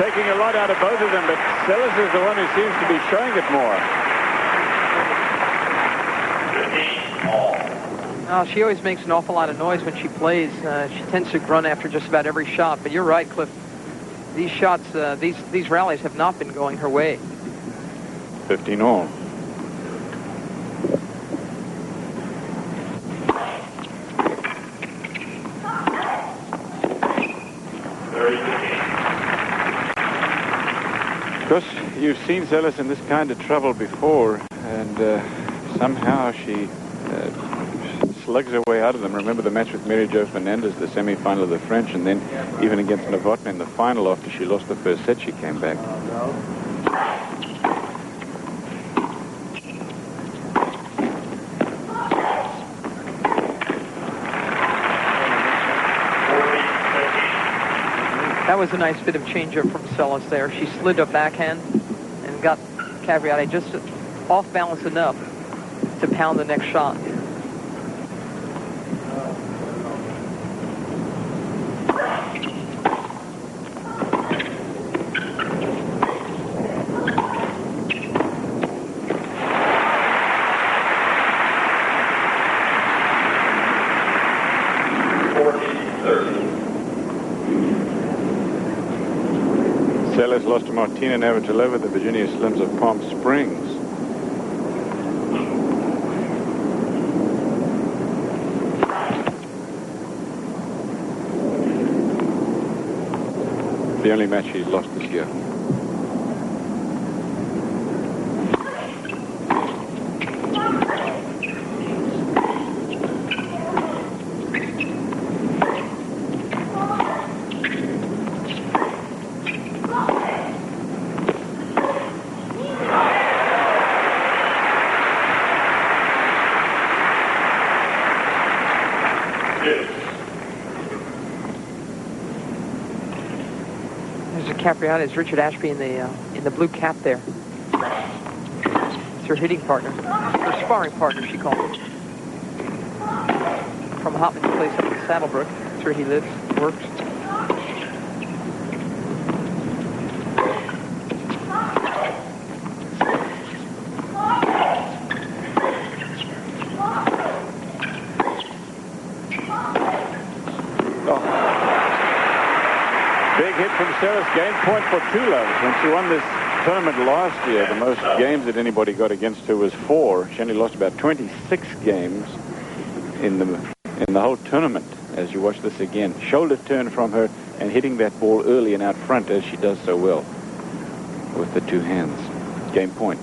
taking a lot out of both of them, but Seles is the one who seems to be showing it more. She always makes an awful lot of noise when she plays. She tends to run after just about every shot. But you're right, Cliff. These shots, these rallies have not been going her way. 15 all. Because you've seen Seles in this kind of trouble before, and somehow she slugs her way out of them. Remember the match with Mary Jo Fernandez, the semi-final of the French, and then even against Novotny in the final after she lost the first set, she came back. That was a nice bit of change-up from Seles there. She slid her backhand and got Capriati just off balance enough to pound the next shot. Seles lost to Martina Navratilova, the Virginia Slims of Palm Springs. The only match she's lost this year. Capriati is Richard Ashby in the blue cap there. It's her hitting partner, her sparring partner, she called him. From Hopman's place up in Saddlebrook. That's where he lives, works. Seles game point for Tula. When she won this tournament last year, the most games that anybody got against her was 4. She only lost about 26 games in the whole tournament. As you watch this again, shoulder turn from her and hitting that ball early and out front as she does so well with the two hands. Game point.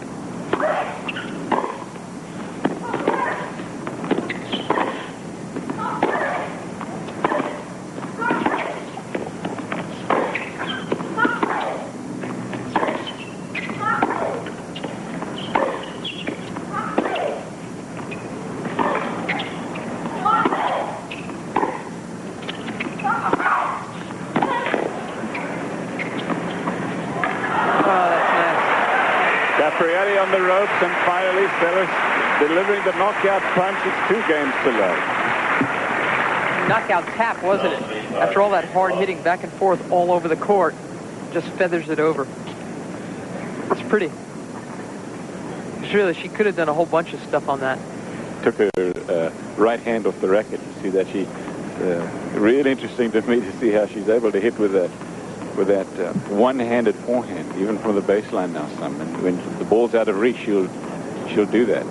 Capriati on the ropes, and finally Seles delivering the knockout punch. It's 2 games to love. Knockout tap, wasn't it? After all that hard hitting back and forth all over the court, just feathers it over. It's pretty. It's really, she could have done a whole bunch of stuff on that. Took her right hand off the racket. You see that she, really interesting to me to see how she's able to hit with that one-handed forehand, even from the baseline now. And when the ball's out of reach, she'll do that.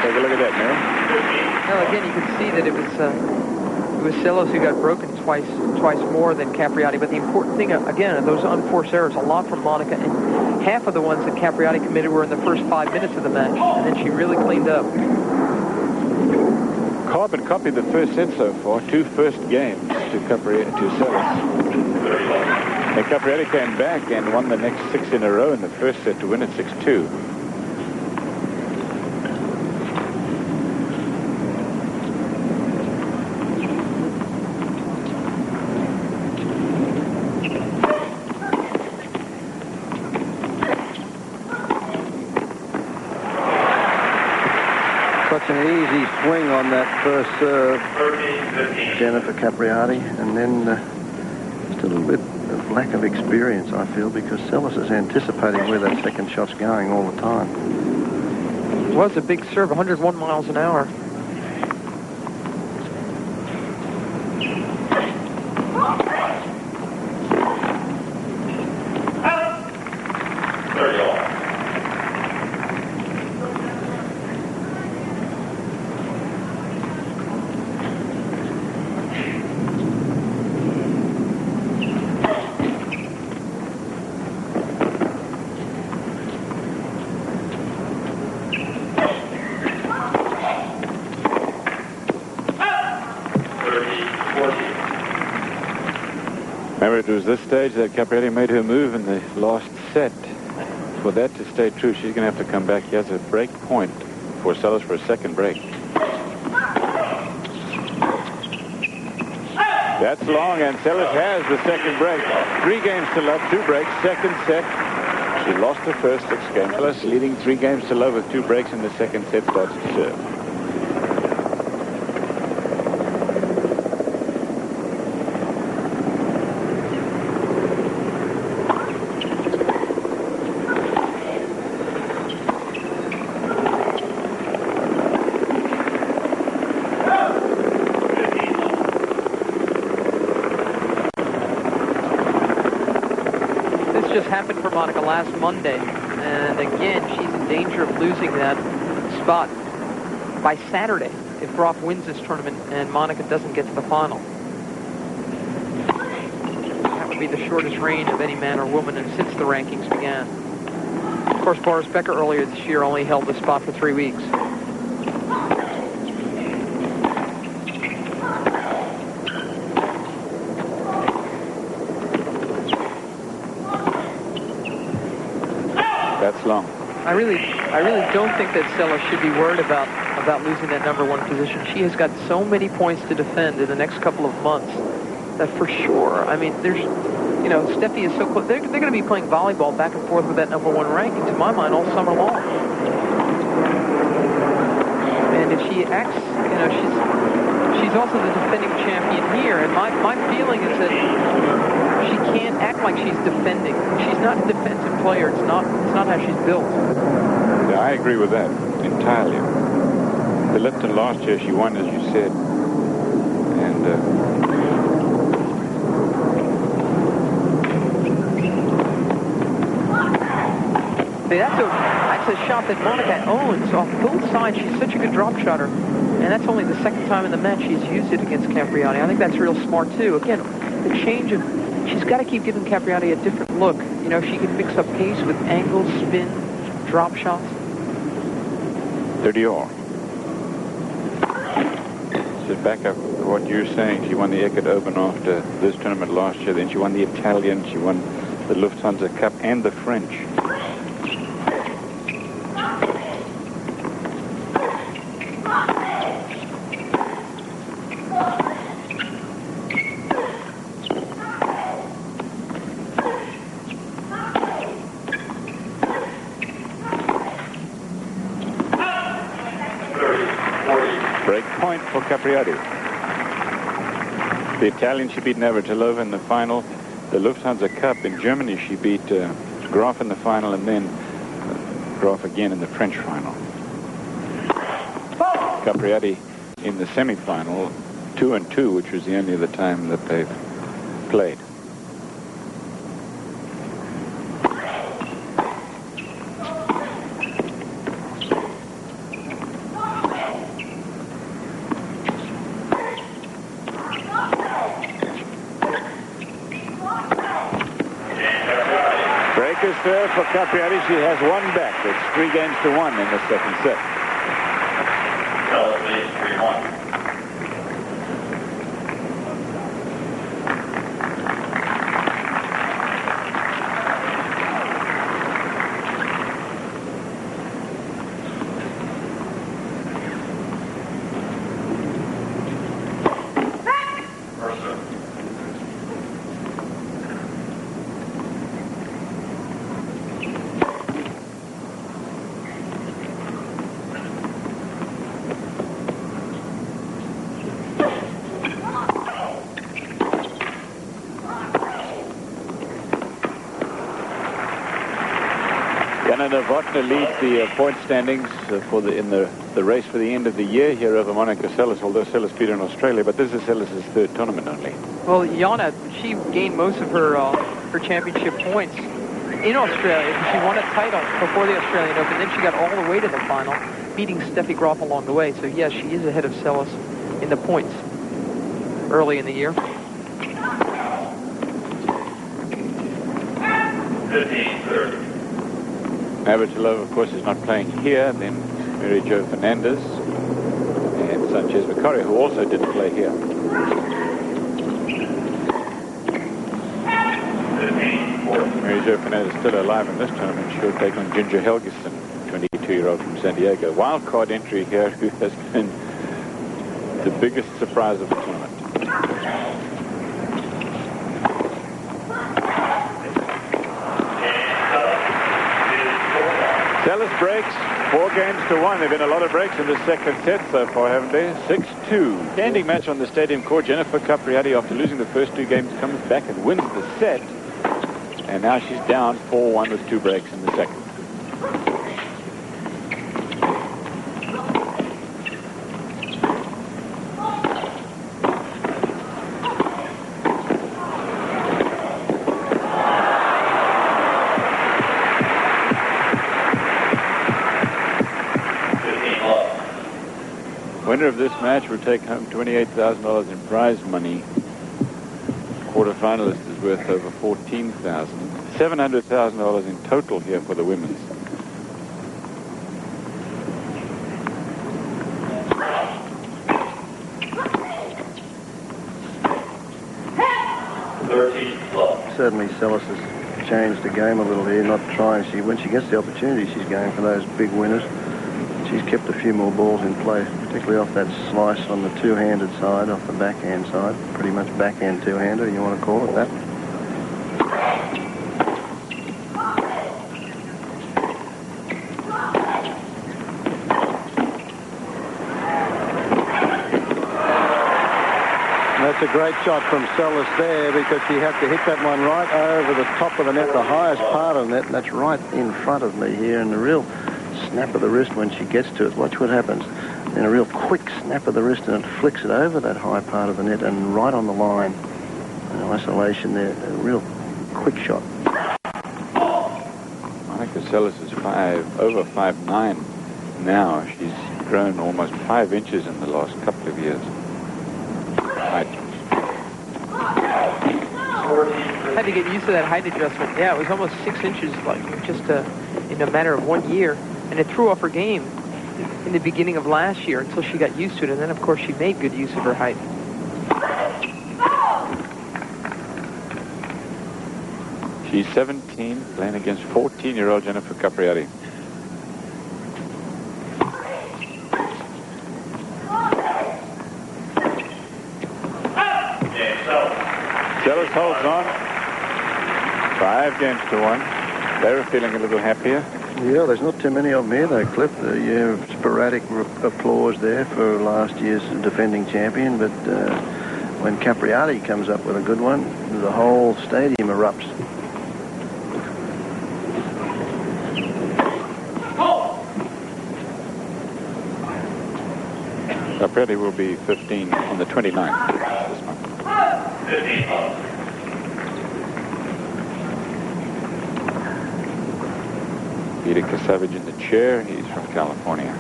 Take a look at that, Mary. Well, again, you can see that it was Seles who got broken twice more than Capriati. But the important thing, again, are those unforced errors, a lot from Monica, and half of the ones that Capriati committed were in the first 5 minutes of the match, and then she really cleaned up. Carbon copied the first set so far, 2 first games to Seles. And Capriati came back and won the next 6 in a row in the first set to win it 6-2. swing on that first serve, Jennifer Capriati, and then just a little bit of lack of experience, I feel, because Seles is anticipating where that second shot's going all the time. It was a big serve, 101 miles an hour. Remember, it was this stage that Capriati made her move in the last set. For that to stay true, she's going to have to come back. He has a break point for Seles for a second break. That's long, and Seles has the second break. 3 games to love, 2 breaks, second set. She lost the first 6 games. Seles leading 3 games to love with 2 breaks in the second set, starts to serve. Happened for Monica last Monday, and again she's in danger of losing that spot by Saturday if Groff wins this tournament and Monica doesn't get to the final. That would be the shortest reign of any man or woman since the rankings began. Of course, Boris Becker earlier this year only held the spot for 3 weeks. That's long. I really don't think that Seles should be worried about losing that #1 position. She has got so many points to defend in the next couple of months that for sure. I mean, there's, you know, Steffi is so close. They're going to be playing volleyball back and forth with that #1 ranking, to my mind, all summer long. And if she acts, you know, she's also the defending champion here. And my feeling is that she can't act like she's defending. She's not a defensive player. It's not how she's built. Yeah, I agree with that entirely. The Lipton last year, she won, as you said. And that's a shot that Monica owns off both sides. She's such a good drop shotter. And that's only the second time in the match she's used it against Capriati. I think that's real smart, too. Again, the change of... She's got to keep giving Capriati a different look. You know, she can mix up pace with angles, spin, drop shots. 30-all. So back up to what you're saying. She won the Eckert Open after this tournament last year. Then she won the Italian. She won the Lufthansa Cup and the French. For Capriati. The Italian, she beat Navratilova in the final. The Lufthansa Cup in Germany, she beat Graf in the final, and then Graf again in the French final. Capriati in the semifinal, 2-2, which was the only other time that they've played. Serve for Capriati. She has 1 back. It's 3 games to 1 in the second set. 3-1. Yana Novotny leads the point standings in the race for the end of the year here over Monica Seles, although Seles beat her in Australia, but this is Seles' third tournament only. Well, Yana, she gained most of her championship points in Australia. She won a title before the Australian Open, then she got all the way to the final, beating Steffi Graf along the way. So yes, she is ahead of Seles in the points early in the year. 15-30. Navratilova, of course, is not playing here. Then Mary Jo Fernandez and Sanchez Vicario, who also didn't play here. 15-40. Mary Jo Fernandez is still alive in this tournament. She'll take on Ginger Helgeson, 22-year-old from San Diego. Wild card entry here, who has been the biggest surprise of the tournament. Seles breaks 4-1. There have been a lot of breaks in the second set so far, haven't they? 6-2. Standing match on the stadium court. Jennifer Capriati, after losing the first 2 games, comes back and wins the set. And now she's down 4-1 with 2 breaks in the second. Winner of this match will take home $28,000 in prize money. Quarterfinalist is worth over $14,000. $700,000 in total here for the women's. Certainly Seles has changed the game a little here, not trying. When she gets the opportunity, she's going for those big winners. She's kept a few more balls in play, particularly off that slice on the two-handed side, off the backhand side. Pretty much backhand two-hander, you want to call it that. That's a great shot from Seles there, because she had to hit that one right over the top of the net, the highest part of the net, and that's right in front of me here, and the real snap of the wrist when she gets to it. Watch what happens. Then a real quick snap of the wrist, and it flicks it over that high part of the net and right on the line. In isolation there, a real quick shot. Monica Seles is over 5'9" now. She's grown almost 5 inches in the last couple of years. Right. Had to get used to that height adjustment. Yeah, it was almost 6 inches, like just in a matter of 1 year. And it threw off her game in the beginning of last year until she got used to it. And then, of course, she made good use of her height. She's 17, playing against 14-year-old Jennifer Capriati. Seles holds on. 5-1. They're feeling a little happier. Yeah, there's not too many of them here, though, Cliff. You have sporadic applause there for last year's defending champion, but when Capriati comes up with a good one, the whole stadium erupts. Capriati will be 15 on the 29th this month. 15. Peter Kasavage in the chair. He's from California.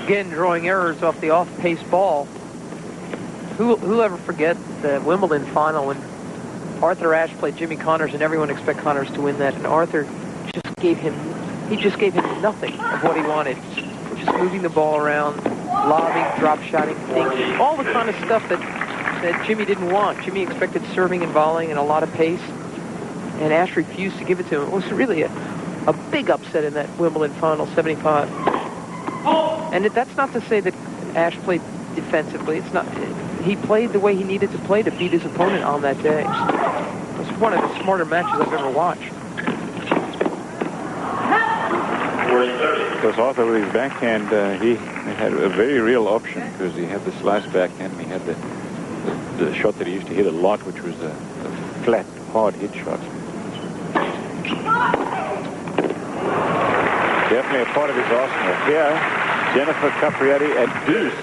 Again, drawing errors off the off-pace ball. Who'll ever forget the Wimbledon final when Arthur Ashe played Jimmy Connors, and everyone expected Connors to win that, and Arthur just gave him nothing of what he wanted. Just moving the ball around, lobbing, drop-shotting, things, all the kind of stuff that Jimmy didn't want. Jimmy expected serving and volleying and a lot of pace, and Ashe refused to give it to him. It was really a big upset in that Wimbledon final, 75. And that's not to say that Ashe played defensively. It's not. He played the way he needed to play to beat his opponent on that day. It was one of the smarter matches I've ever watched. Because Arthur, with his backhand, he had a very real option because he had the slice backhand and he had the shot that he used to hit a lot, which was a flat, hard hit shot. Definitely a part of his arsenal. Here, Jennifer Capriati at deuce,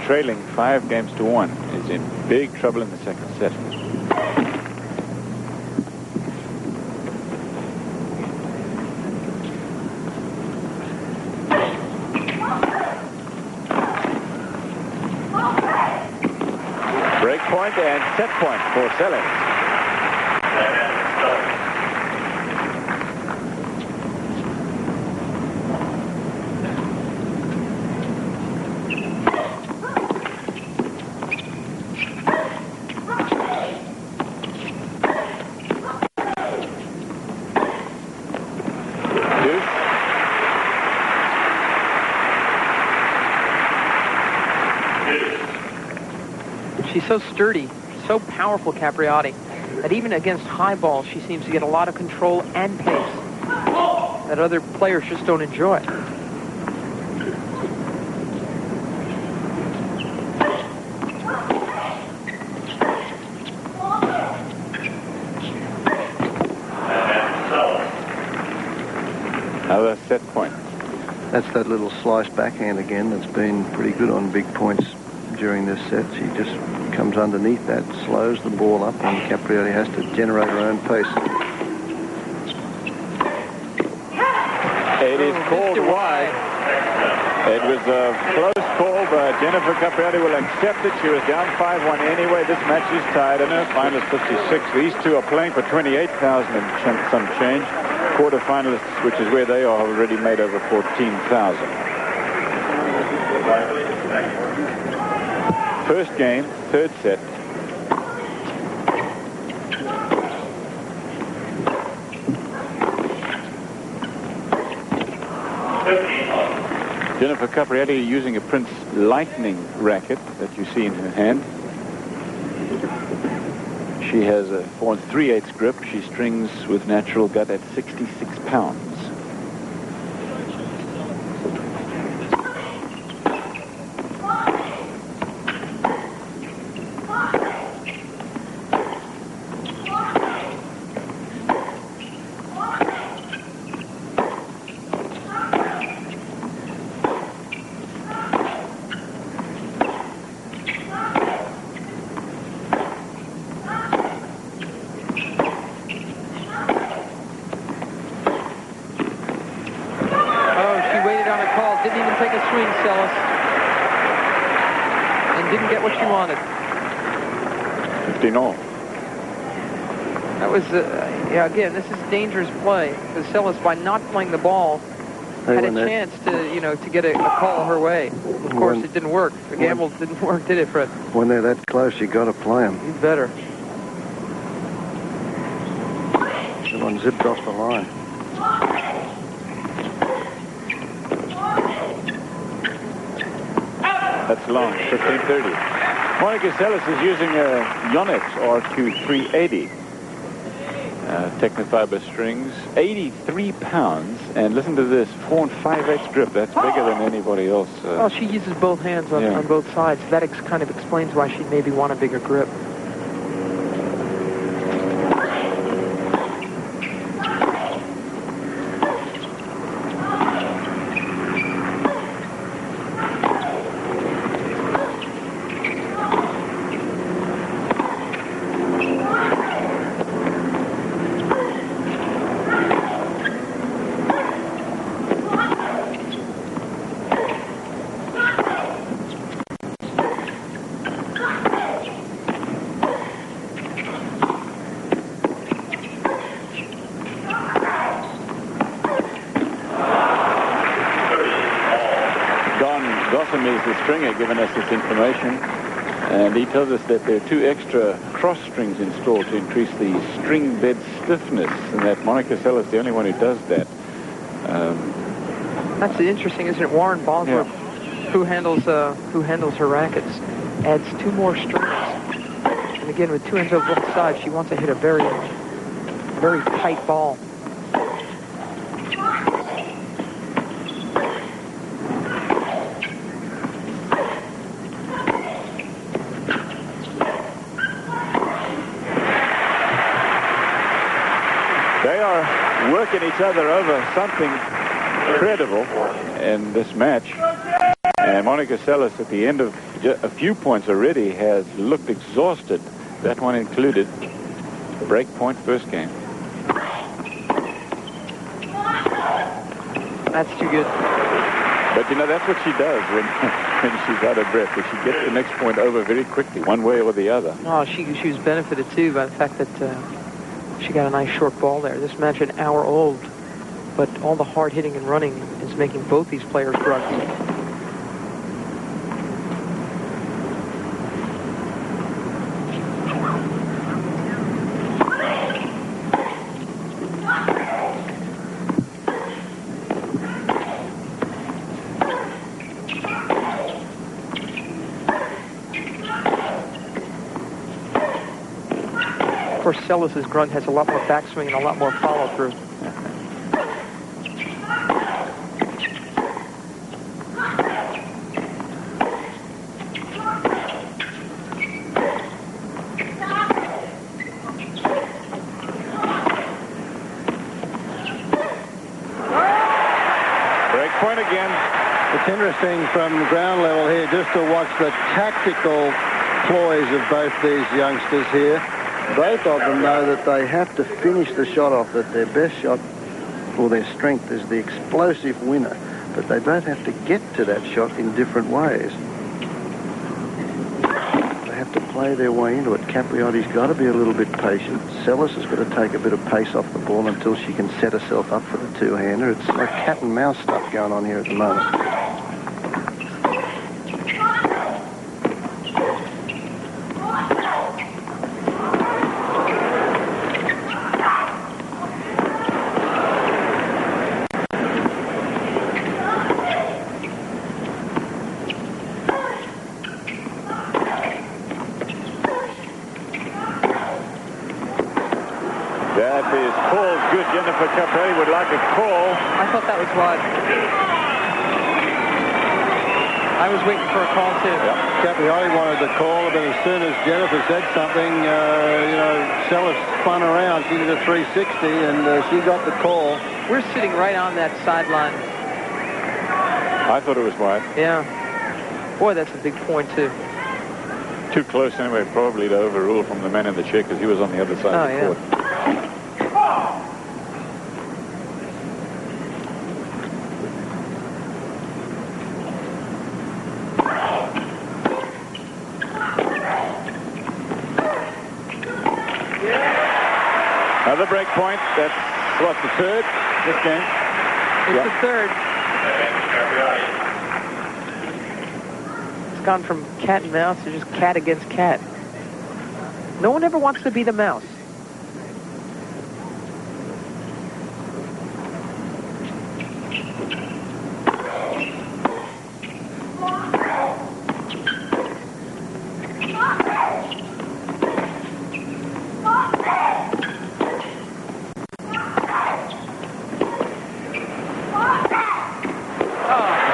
trailing 5-1, is in big trouble in the second set. Break point and set point for Seles. She's so sturdy, so powerful, Capriati, that even against high balls, she seems to get a lot of control and pace that other players just don't enjoy. Another set point. That's that little slice backhand again that's been pretty good on big points during this set. She just comes underneath that, slows the ball up, and Capriati has to generate her own pace. It is called wide. It was a close call, but Jennifer Capriati will accept it. She was down 5-1 anyway. This match is tied. I know finals 56. These two are playing for 28,000 and some change. Quarterfinalists, which is where they are, already made over 14,000. First game, third set. Jennifer Capriati using a Prince Lightning racket that you see in her hand. She has a 4 3/8 grip. She strings with natural gut at 66 pounds. Didn't even take a swing, Seles. And didn't get what she wanted. 15 all. That was, yeah, again, this is dangerous play. Because Seles, by not playing the ball, had a chance to, you know, to get a call her way. Of course, it didn't work. The gamble didn't work, did it, Fred? When they're that close, you got to play them. You better. The one zipped off the line. That's long, 15-30. Monica Seles is using a Yonex RQ380. Technofiber strings, 83 pounds. And listen to this, 4 5/8 grip. That's bigger than anybody else. Well, she uses both hands on both sides. That kind of explains why she maybe want a bigger grip. Is the stringer giving us this information, and he tells us that there are 2 extra cross strings installed to increase the string bed stiffness, and that Monica Seles is the only one who does that. That's interesting, isn't it? Warren Bosworth who handles her rackets adds 2 more strings. And again, with 2 ends over both sides, she wants to hit a very, very tight ball. They are working each other over something incredible in this match. And Monica Seles, at the end of a few points already, has looked exhausted. That one included. Break point first game. That's too good. But, you know, that's what she does when she's out of breath. Is she gets the next point over very quickly, one way or the other. Oh, she was benefited, too, by the fact that she got a nice short ball there. This match an hour old, but all the hard hitting and running is making both these players groggy. Of course, Seles' grunt has a lot more backswing and a lot more follow-through. Break point again. It's interesting from ground level here just to watch the tactical ploys of both these youngsters here. Both of them know that they have to finish the shot off, that their best shot for their strength is the explosive winner. But they both have to get to that shot in different ways. They have to play their way into it. Capriati's got to be a little bit patient. Seles has got to take a bit of pace off the ball until she can set herself up for the two-hander. It's like cat and mouse stuff going on here at the moment. That is called good. Jennifer Capriati would like a call. I thought that was wide. I was waiting for a call, too. Capriati wanted the call, but as soon as Jennifer said something, Seles spun around. She did a 360, and she got the call. We're sitting right on that sideline. I thought it was wide. Yeah. Boy, that's a big point, too. Too close anyway, probably to overrule from the man in the chair because he was on the other side of the court. Another break point. That's what, the third this game? It's the third. It's gone from cat and mouse to just cat against cat. No one ever wants to be the mouse.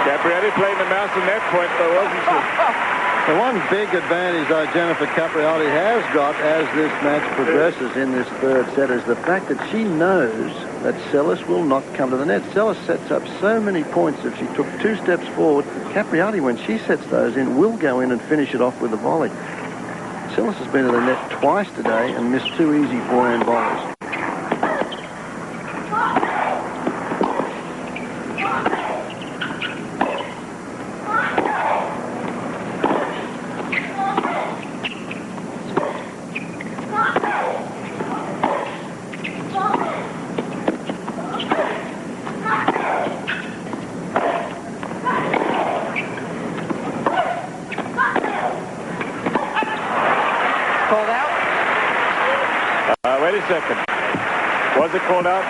Capriati playing the mouse in that point, though, wasn't she? The one big advantage, though, Jennifer Capriati has got as this match progresses in this third set is the fact that she knows that Seles will not come to the net. Seles sets up so many points. If she took 2 steps forward, Capriati, when she sets those in, will go in and finish it off with a volley. Seles has been to the net twice today and missed 2 easy forehand volleys. Wait a second. Was it called out?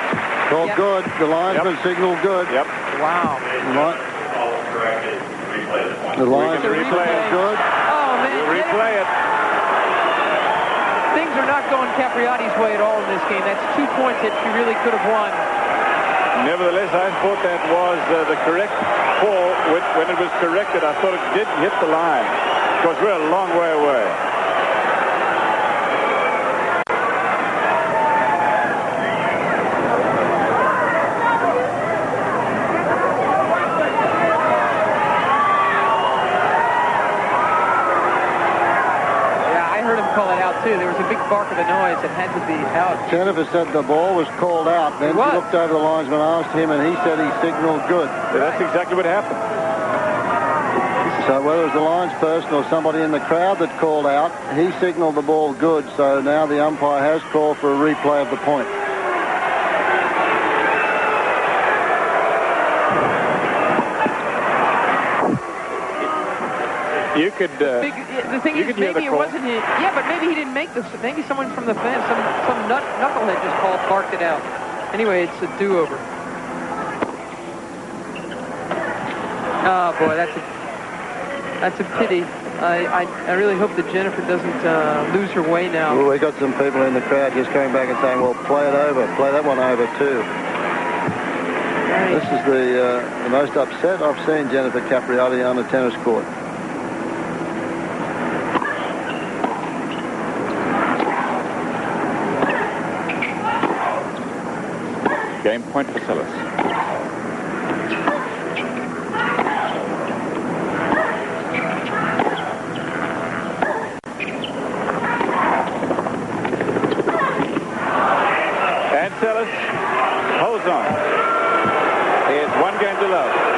Called good. The linesman signaled good. Yep. Wow. Right. The lines can are replay it. good. Oh, man. We'll replay it. Things are not going Capriati's way at all in this game. That's 2 points that she really could have won. Nevertheless, I thought that was the correct call. When it was corrected, I thought it did hit the line. Because we're a long way away. Call it out too. There was a big bark of a noise that had to be out. Jennifer said the ball was called out. Then she looked over the linesman, asked him, and he said he signaled good. Yeah, that's exactly what happened. So whether it was the linesperson or somebody in the crowd that called out, he signaled the ball good. So now the umpire has called for a replay of the point. You could. The thing is, maybe it wasn't him. Yeah, but maybe he didn't make this. Maybe someone from the fans, some knucklehead just barked it out. Anyway, it's a do-over. Oh boy, that's a pity. I really hope that Jennifer doesn't lose her way now. Well, we got some people in the crowd just coming back and saying, "Well, play it over. Play that one over too." Right. This is the most upset I've seen Jennifer Capriati on a tennis court. Game point for Seles. And Seles holds on. He is 1 game to love.